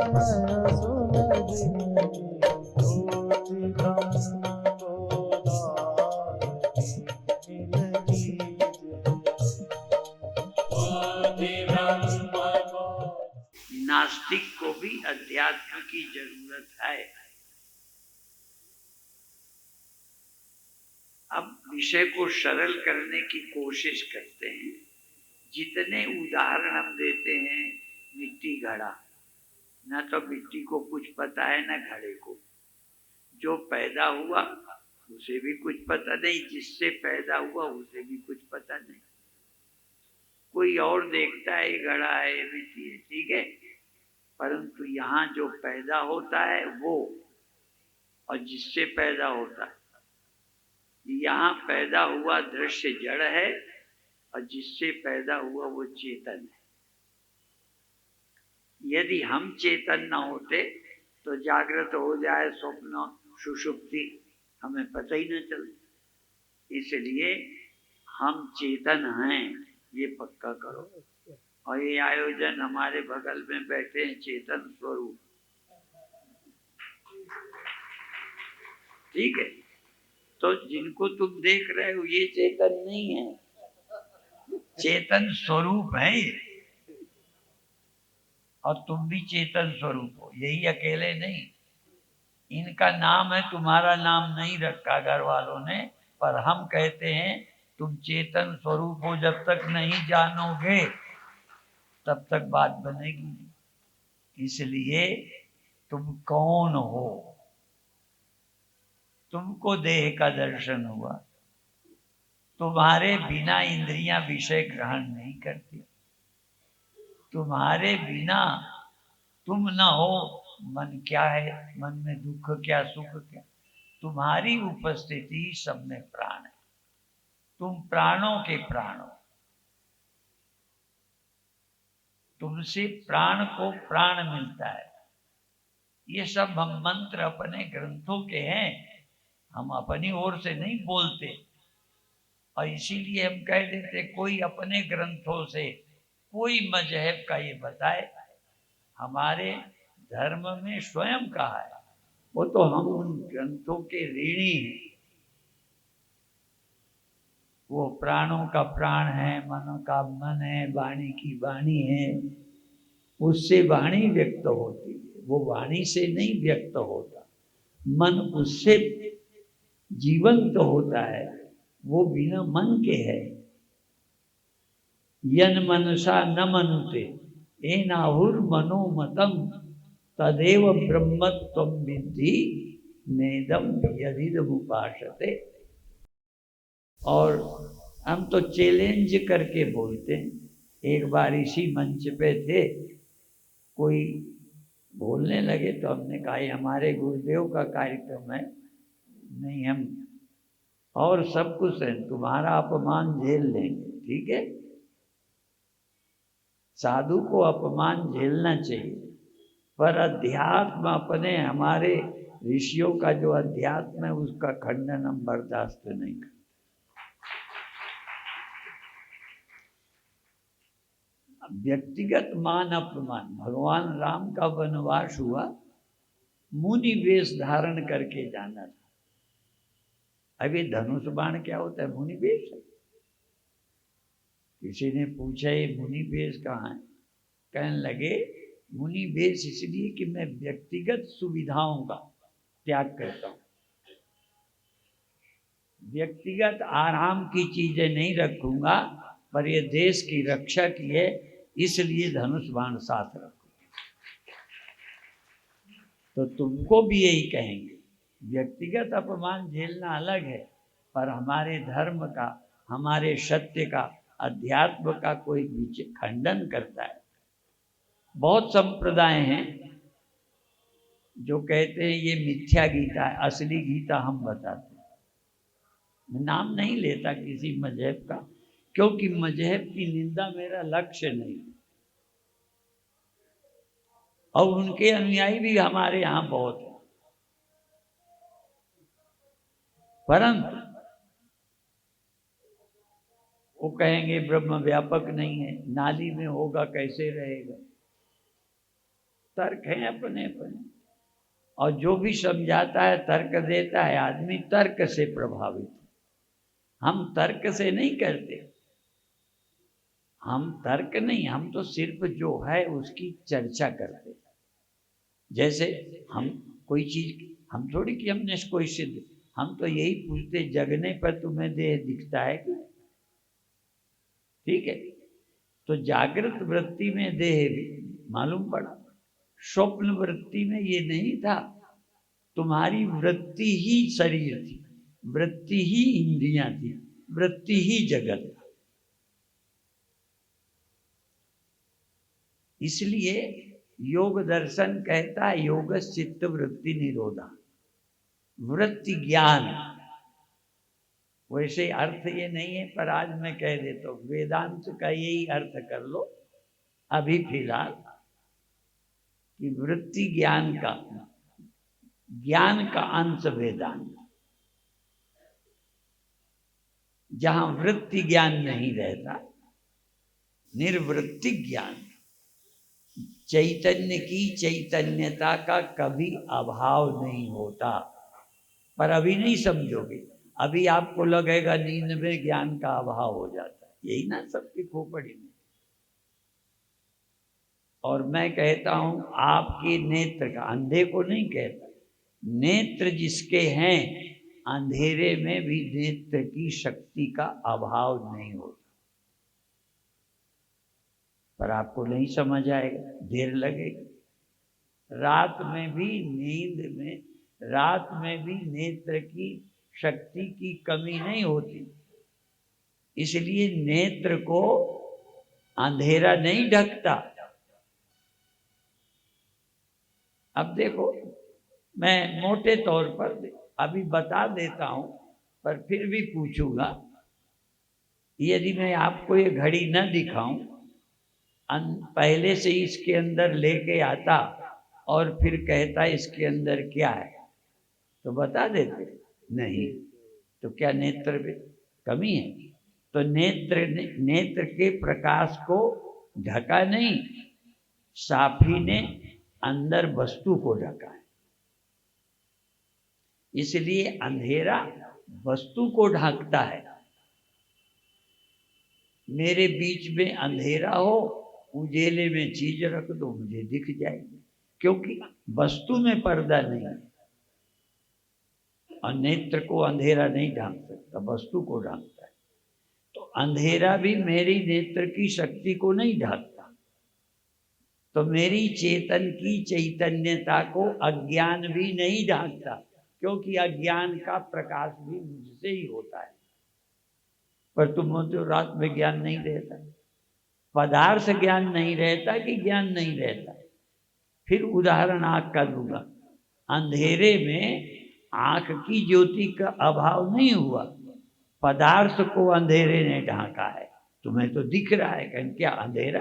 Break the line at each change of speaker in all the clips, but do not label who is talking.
नास्तिक को भी अध्यात्म की जरूरत है। अब विषय को सरल करने की कोशिश करते हैं। जितने उदाहरण हम देते हैं, मिट्टी घड़ा, न तो मिट्टी को कुछ पता है न घड़े को। जो पैदा हुआ उसे भी कुछ पता नहीं, जिससे पैदा हुआ उसे भी कुछ पता नहीं। कोई और देखता है घड़ा है, मिट्टी है, ठीक है, परंतु यहाँ जो पैदा होता है वो, और जिससे पैदा होता है, यहाँ पैदा हुआ दृश्य जड़ है और जिससे पैदा हुआ वो चेतन है। यदि हम चेतन न होते तो जागृत हो जाए स्वप्न सुषुप्ति, हमें पता ही न चले। इसलिए हम चेतन हैं, ये पक्का करो। और ये आयोजन हमारे बगल में बैठे हैं चेतन स्वरूप, ठीक है। तो जिनको तुम देख रहे हो ये चेतन नहीं है, चेतन स्वरूप है ये। और तुम भी चेतन स्वरूप हो, यही अकेले नहीं। इनका नाम है, तुम्हारा नाम नहीं रखा घर वालों ने, पर हम कहते हैं तुम चेतन स्वरूप हो। जब तक नहीं जानोगे तब तक बात बनेगी नहीं। इसलिए तुम कौन हो? तुमको देह का दर्शन हुआ, तुम्हारे बिना इंद्रियां विषय ग्रहण नहीं करती। तुम्हारे बिना तुम न हो, मन क्या है, मन में दुख क्या सुख क्या। तुम्हारी उपस्थिति सब में प्राण है, तुम प्राणों के प्राण हो। तुमसे प्राण को प्राण मिलता है। ये सब हम मंत्र अपने ग्रंथों के हैं, हम अपनी ओर से नहीं बोलते। और इसीलिए हम कह देते, कोई अपने ग्रंथों से कोई मजहब का ये बताए। हमारे धर्म में स्वयं कहा है, वो तो हम उन ग्रंथों के ऋणी हैं। वो प्राणों का प्राण है, मन का मन है, वाणी की वाणी है। उससे वाणी व्यक्त होती है, वो वाणी से नहीं व्यक्त होता। मन उससे जीवंत होता है, वो बिना मन के है। यन मनसा न मनुते एनाहुर मनोमतम तदेव ब्रह्मत्वं विद्धि नेदम यदिदमुपासते। और हम तो चैलेंज करके बोलते हैं। एक बार इसी मंच पे थे, कोई बोलने लगे तो हमने कहा हमारे गुरुदेव का कार्यक्रम है, नहीं हम और सब कुछ है, तुम्हारा अपमान झेल लेंगे, ठीक है। साधु को अपमान झेलना चाहिए, पर अध्यात्म अपने हमारे ऋषियों का जो अध्यात्म है उसका खंडन हम बर्दाश्त नहीं करते। व्यक्तिगत मान अपमान, भगवान राम का वनवास हुआ, मुनि वेश धारण करके जाना था। अभी धनुष बाण क्या होता है? मुनि वेश है। किसी ने पूछा ये मुनि वेश कहाँ है? कहने लगे मुनि वेश इसलिए कि मैं व्यक्तिगत सुविधाओं का त्याग करता हूँ, व्यक्तिगत आराम की चीजें नहीं रखूंगा, पर ये देश की रक्षा की है, इसलिए धनुष बाण साथ रखो। तो तुमको भी यही कहेंगे, व्यक्तिगत अपमान झेलना अलग है, पर हमारे धर्म का, हमारे सत्य का, अध्यात्म का कोई खंडन करता है। बहुत संप्रदाय हैं जो कहते हैं ये मिथ्या गीता है, असली गीता हम बताते हैं। मैं नाम नहीं लेता किसी मजहब का, क्योंकि मजहब की निंदा मेरा लक्ष्य नहीं, और उनके अनुयायी भी हमारे यहाँ बहुत हैं। परंतु वो कहेंगे ब्रह्म व्यापक नहीं है, नाली में होगा कैसे रहेगा। तर्क हैं अपने अपने, और जो भी समझाता है तर्क देता है, आदमी तर्क से प्रभावित। हम तर्क से नहीं करते, हम तर्क नहीं, हम तो सिर्फ जो है उसकी चर्चा करते। जैसे हम कोई चीज, हम थोड़ी कि हमने कोई सिद्ध, हम तो यही पूछते जगने पर तुम्हें देह दिखता है क्या? ठीक है, तो जागृत वृत्ति में देह भी मालूम पड़ा, स्वप्न वृत्ति में ये नहीं था। तुम्हारी वृत्ति ही शरीर थी, वृत्ति ही इंद्रियां थी, वृत्ति ही जगत था। इसलिए योग दर्शन कहता है योग चित्त वृत्ति निरोधा, वृत्ति ज्ञान। वैसे अर्थ ये नहीं है, पर आज मैं कह देता हूँ, वेदांत का यही अर्थ कर लो अभी फिलहाल, कि वृत्ति ज्ञान का अंश वेदांत। जहां वृत्ति ज्ञान नहीं रहता, निर्वृत्ति ज्ञान, चैतन्य की चैतन्यता का कभी अभाव नहीं होता। पर अभी नहीं समझोगे, अभी आपको लगेगा नींद में ज्ञान का अभाव हो जाता है, यही ना सबकी खोपड़ी में। और मैं कहता हूं आपके नेत्र का, अंधे को नहीं कहता, नेत्र जिसके हैं अंधेरे में भी नेत्र की शक्ति का अभाव नहीं होता। पर आपको नहीं समझ आएगा, देर लगेगी। रात में भी नींद में, रात में भी नेत्र की शक्ति की कमी नहीं होती, इसलिए नेत्र को अंधेरा नहीं ढकता। अब देखो, मैं मोटे तौर पर अभी बता देता हूं, पर फिर भी पूछूंगा, यदि मैं आपको ये घड़ी न दिखाऊं, पहले से इसके अंदर लेके आता और फिर कहता इसके अंदर क्या है, तो बता देते नहीं। तो क्या नेत्र में कमी है? तो नेत्र के प्रकाश को ढका नहीं, साफी ने अंदर वस्तु को ढका है। इसलिए अंधेरा वस्तु को ढांकता है। मेरे बीच में अंधेरा हो, उजेले में चीज रख दो, मुझे दिख जाएगी, क्योंकि वस्तु में पर्दा नहीं है। और नेत्र को अंधेरा नहीं ढांक सकता, वस्तु को ढांकता है। तो अंधेरा भी मेरी नेत्र की शक्ति को नहीं ढांकता। तो मेरी चेतन की चैतन्यता को अज्ञान भी नहीं ढांकता, क्योंकि अज्ञान का प्रकाश भी मुझसे ही होता है। पर तुम तो रात में ज्ञान नहीं रहता, पदार्थ ज्ञान नहीं रहता कि ज्ञान नहीं रहता। फिर उदाहरण आँख का दूंगा, अंधेरे में आँख की ज्योति का अभाव नहीं हुआ, पदार्थ को अंधेरे ने ढांका है। तुम्हें तो दिख रहा है, कहीं क्या अंधेरा?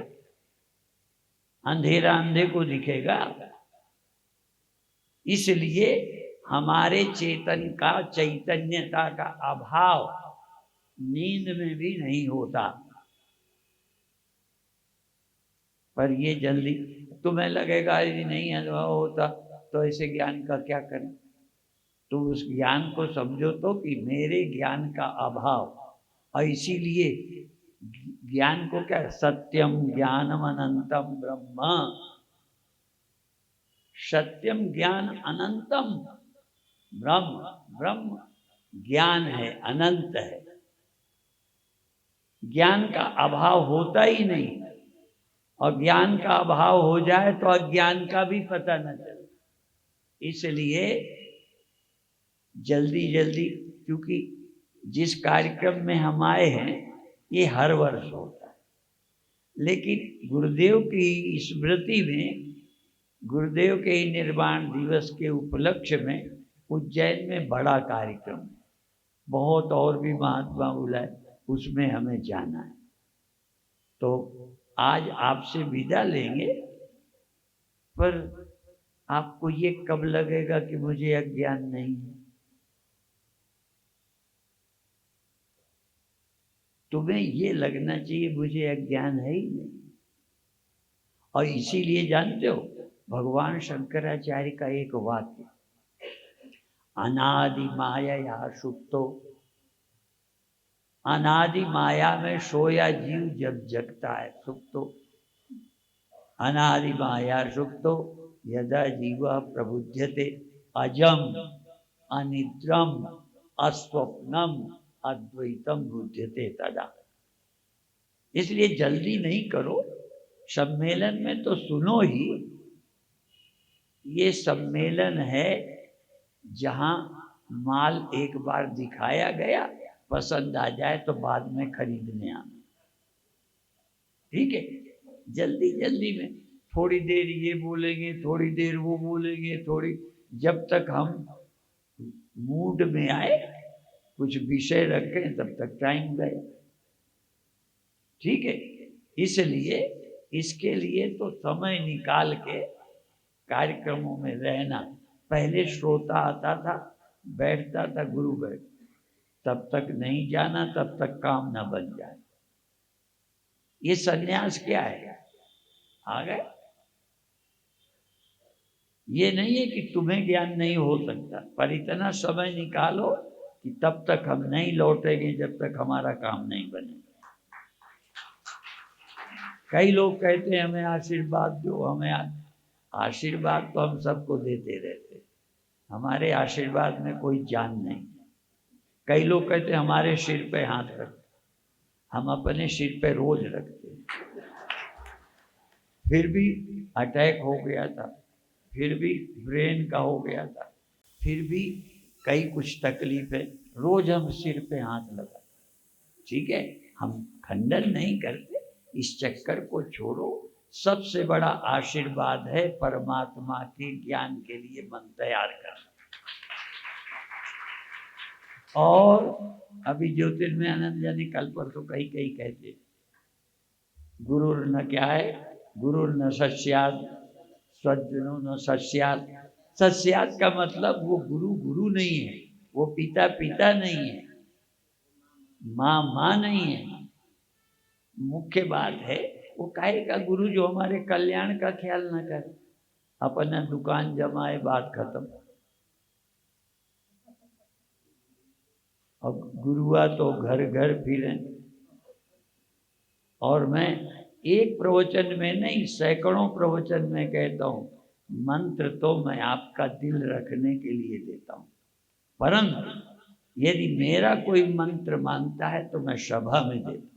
अंधेरा अंधे को दिखेगा? इसलिए हमारे चेतन का चैतन्यता का अभाव नींद में भी नहीं होता। पर ये जल्दी तुम्हें लगेगा यदि नहीं अनुभव होता तो ऐसे ज्ञान का क्या करें? तो उस ज्ञान को समझो तो कि मेरे ज्ञान का अभाव, और इसीलिए ज्ञान को क्या, सत्यम ज्ञानम अनंतम ब्रह्म, सत्यम ज्ञान अनंतम ब्रह्म, ब्रह्म ज्ञान है, अनंत है। ज्ञान का अभाव होता ही नहीं, और ज्ञान का अभाव हो जाए तो अज्ञान का भी पता न चले। इसलिए जल्दी जल्दी, क्योंकि जिस कार्यक्रम में हम आए हैं ये हर वर्ष होता है, लेकिन गुरुदेव की स्मृति में, गुरुदेव के निर्वाण दिवस के उपलक्ष्य में उज्जैन में बड़ा कार्यक्रम है, बहुत और भी महात्मा बुलाए, उसमें हमें जाना है। तो आज आपसे विदा लेंगे, पर आपको ये कब लगेगा कि मुझे अज्ञान नहीं है? तुम्हें ये लगना चाहिए मुझे अज्ञान है ही नहीं। और इसीलिए जानते हो, भगवान शंकराचार्य का एक वाक्य, अनादि माया सुप्तो, अनादि माया में सोया जीव जब जगता है सुप्तो, अनादि माया सुप्तो यदा जीव प्रबुध्यते अजम अनिद्रम अस्वप्नम अद्वैतम बुध्यते तदा। इसलिए जल्दी नहीं करो, सम्मेलन में तो सुनो ही। ये सम्मेलन है जहां माल एक बार दिखाया गया, पसंद आ जाए तो बाद में खरीदने आना, ठीक है। जल्दी जल्दी में थोड़ी देर ये बोलेंगे, थोड़ी देर वो बोलेंगे, थोड़ी, जब तक हम मूड में आए कुछ विषय रखें तब तक टाइम गया, ठीक है। इसलिए इसके लिए तो समय निकाल के कार्यक्रमों में रहना। पहले श्रोता आता था, बैठता था, गुरु बैठ, तब तक नहीं जाना, तब तक काम न बन जाए। ये सन्यास क्या है? आ गए। ये नहीं है कि तुम्हें ज्ञान नहीं हो सकता, पर इतना समय निकालो कि तब तक हम नहीं लौटेंगे जब तक हमारा काम नहीं बनेगा। कई लोग कहते हैं हमें आशीर्वाद दो, हमें आशीर्वाद तो हम सबको देते रहते, हमारे आशीर्वाद में कोई जान नहीं। कई लोग कहते हैं हमारे सिर पे हाथ रख, हम अपने सिर पे रोज रखते हैं। फिर भी अटैक हो गया था, फिर भी ब्रेन का हो गया था, फिर भी कई कुछ तकलीफें, रोज हम सिर पे हाथ लगा, ठीक है। हम खंडन नहीं करते, इस चक्कर को छोड़ो। सबसे बड़ा आशीर्वाद है परमात्मा के ज्ञान के लिए मन तैयार करना। और अभी ज्योतिर्मय आनंद जाने कल पर तो कहीं कहीं कहते, गुरुर न क्या है, गुरुर न सस्यात् सज्जनो न सस्यात्। सस्यात् का मतलब वो गुरु गुरु नहीं है, वो पिता पिता नहीं है, माँ माँ नहीं है। मुख्य बात है वो काहे का गुरु जो हमारे कल्याण का ख्याल न करे, अपना दुकान जमाए, बात खत्म। अब गुरुआ तो घर घर फिरे। और मैं एक प्रवचन में नहीं, सैकड़ों प्रवचन में कहता हूँ, मंत्र तो मैं आपका दिल रखने के लिए देता हूँ, परंतु यदि मेरा कोई मंत्र मानता है तो मैं सभा में देता हूँ।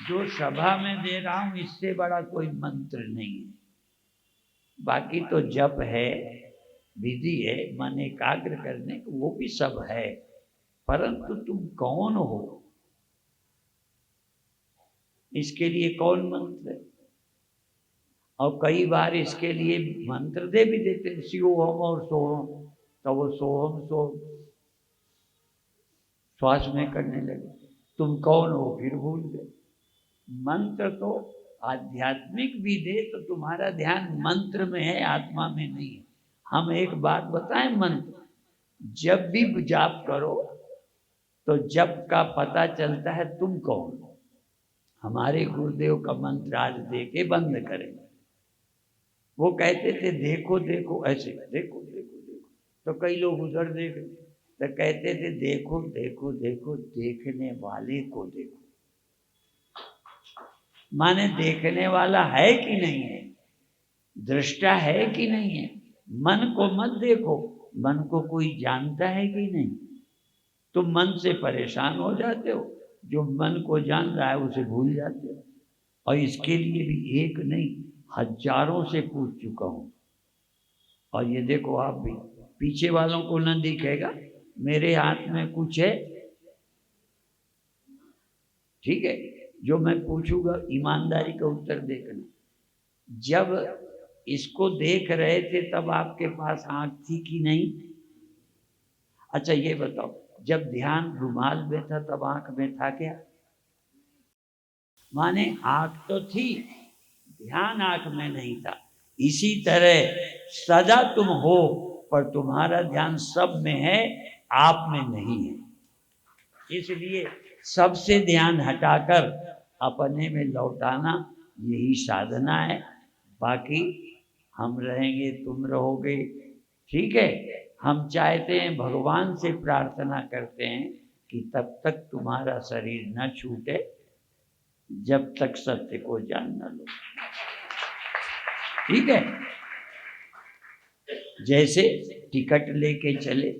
जो सभा में दे रहा हूँ इससे बड़ा कोई मंत्र नहीं है। बाकी तो जप है, विधि है, मन एकाग्र करने, वो भी सब है, परंतु तुम कौन हो, इसके लिए कौन मंत्र है। और कई बार इसके लिए मंत्र दे भी देते हैं, शिवोहम और सोहम, तो वो सोहम सो श्वास में करने लगे, तुम कौन हो फिर भूल गए। मंत्र तो आध्यात्मिक भी दे तो तुम्हारा ध्यान मंत्र में है, आत्मा में नहीं है। हम एक बात बताएं, मंत्र जब भी जाप करो तो जप का पता चलता है तुम कौन हो। हमारे गुरुदेव का मंत्र आज दे के बंद करेंगे। वो कहते थे देखो देखो, ऐसे देखो देखो देखो, तो कई लोग उधर देख, तो कहते थे देखो देखो देखो, देखने वाले को देखो। माने देखने वाला है कि नहीं है, दृष्टा है कि नहीं है। मन को मत देखो, मन को कोई जानता है कि नहीं। तुम मन से परेशान हो जाते हो, जो मन को जान रहा है उसे भूल जाते हो। और इसके लिए भी एक नहीं, हजारों से पूछ चुका हूं। और ये देखो आप भी, पीछे वालों को न दिखेगा, मेरे हाथ में कुछ है, ठीक है, जो मैं पूछूंगा ईमानदारी का उत्तर देखना। जब इसको देख रहे थे तब आपके पास आंख थी कि नहीं? अच्छा ये बताओ, जब ध्यान रुमाल में था तब आंख में था क्या? माने आंख तो थी, ध्यान आंख में नहीं था। इसी तरह सदा तुम हो, पर तुम्हारा ध्यान सब में है, आप में नहीं है। इसलिए सबसे ध्यान हटाकर अपने में लौटाना, यही साधना है। बाकी हम रहेंगे, तुम रहोगे, ठीक है। हम चाहते हैं, भगवान से प्रार्थना करते हैं कि तब तक तुम्हारा शरीर न छूटे जब तक सत्य को जान न लो, ठीक है। जैसे टिकट लेके चले,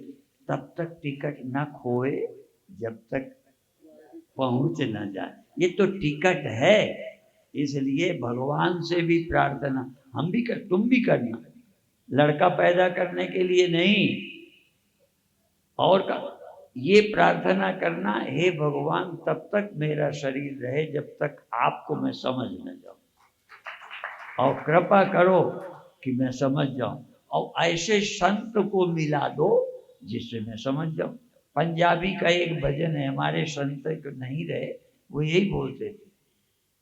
तब तक टिकट न खोए जब तक पहुंच न जाए। ये तो टिकट है, इसलिए भगवान से भी प्रार्थना हम भी कर, तुम भी करना। लड़का पैदा करने के लिए नहीं, और का ये प्रार्थना करना, हे भगवान तब तक मेरा शरीर रहे जब तक आपको मैं समझ न जाऊं, और कृपा करो कि मैं समझ जाऊं, और ऐसे संत को मिला दो जिससे मैं समझ जाऊं। पंजाबी का एक भजन है, हमारे संत नहीं रहे, वो यही बोलते थे,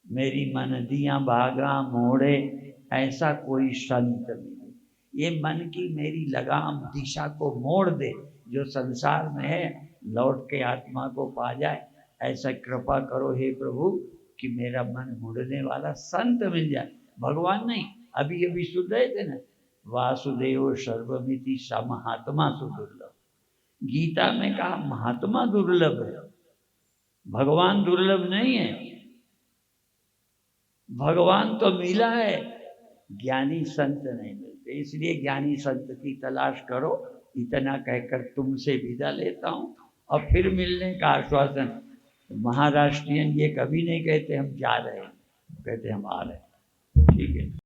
मेरी मन दिया भागा मोड़े ऐसा कोई संत मिले। ये मन की मेरी लगाम दिशा को मोड़ दे, जो संसार में है लौट के आत्मा को पा जाए। ऐसा कृपा करो हे प्रभु कि मेरा मन मुड़ने वाला संत मिल जाए। भगवान नहीं, अभी अभी सुन रहे थे ना, वासुदेव सर्वमिति स महात्मा सुदुर्लभ। गीता में कहा महात्मा दुर्लभ है, भगवान दुर्लभ नहीं है। भगवान तो मिला है, ज्ञानी संत नहीं मिलते, इसलिए ज्ञानी संत की तलाश करो। इतना कहकर तुमसे विदा लेता हूँ, और फिर मिलने का आश्वासन। महाराष्ट्रियन ये कभी नहीं कहते हम जा रहे हैं, कहते हम आ रहे हैं, ठीक है।